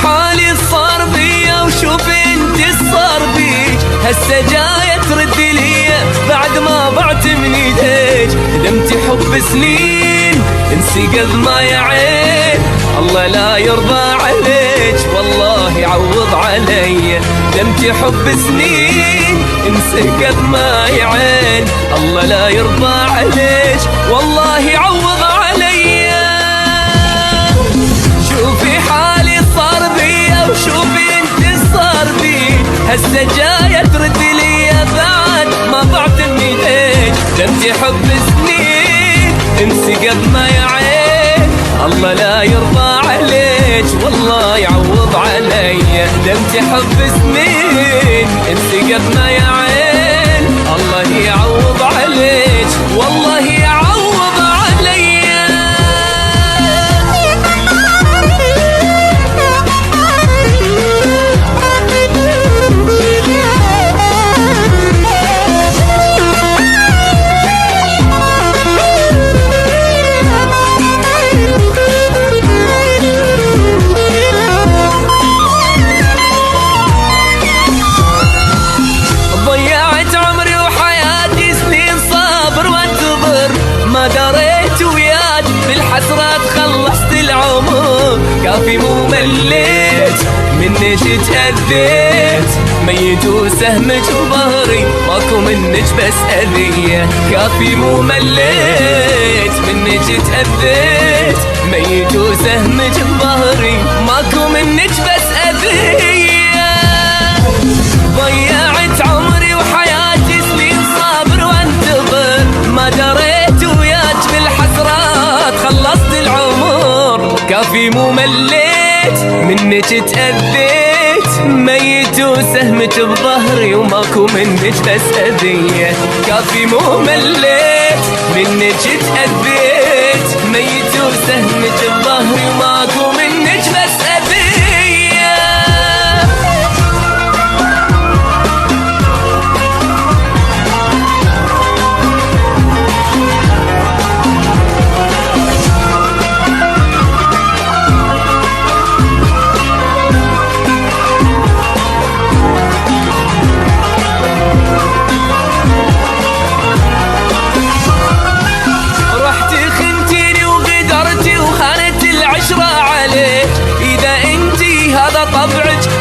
حالي صار بيا وشوف انت الصار بيك، هسه جاية ترد لي بعد ما ضعت من ايديك. دمتي حب سنين انسقط ما يا عين، الله لا يرضى عليك والله يعوض علي. دمتي حب سنين انسقط ما يا عين، الله لا يرضى عليك والله يعوض علي. شوفي حالي صار بيا وشوفي انت صار بي، هسه جاية ترد لي بعد ما ضعت من ايديك. دمتي حب سنين انسقط ما يا عين، الله لا يرضى عليك والله يعوض علي. دمتي حب سنين انسقط ما يا عين، الله يعوض عليك والله يعوض علي. كافي مو مليت منك تأذيت، ميت وسهمك بظهري ماكو منك بس أذية. كافي مو مليت منك تأذيت، ميت وسهمك بظهري ماكو منك بس أذية. ضيعت عمري وحياتي سنين صابر وانتظر، ما دريت وياك بالحسرات خلصت العمر. كافي مو مليت منك تأذيت، ميت وسهمك بظهري وماكو منك بس أذية. كافي مو مليت منك تأذيت، ميت وسهمك بظهري وماكو منك بس أذية.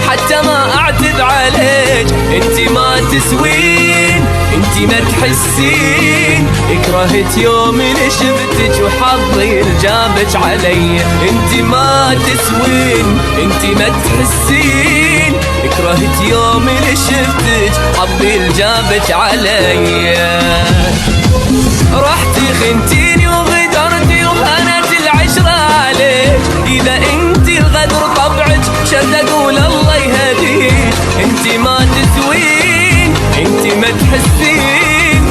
حتى ما اعتذ عليك، انتي ما تسوين انتي ما تحسين. كرهت يوم اللي شفتك وحظي الجابك علي. انتي ما تسوين انتي ما تحسين، كرهت يوم اللي شفتك حظي الجابك علي. رحتي خنتيني وغدرتي وهانت العشرة عليك، اذا انتي الغدر طبعك شد اقول الله يهديك. انتي ما تسوين انتي ما تحسين،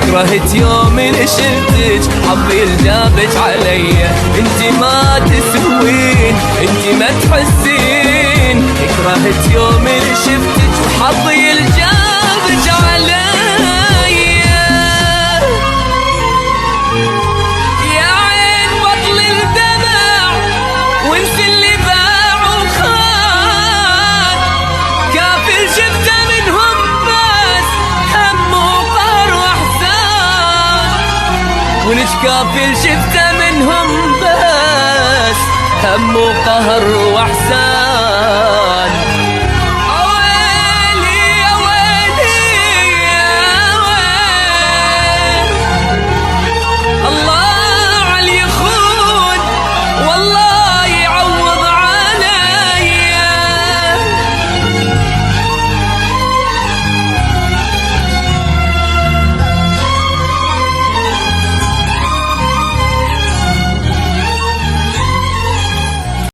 كرهت يوم اللي شفتك حظي الجابك علي. انتي ما تسوين انتي ما تحسين، كرهت يوم اللي شفتك وحظي الجابك علي. يا عين بطل الدمع وانسي اللي باع وخان، كافل شفته منهم بس هم وقهر واحزان. ولك كافل شفته منهم بس هم وقهر واحزان.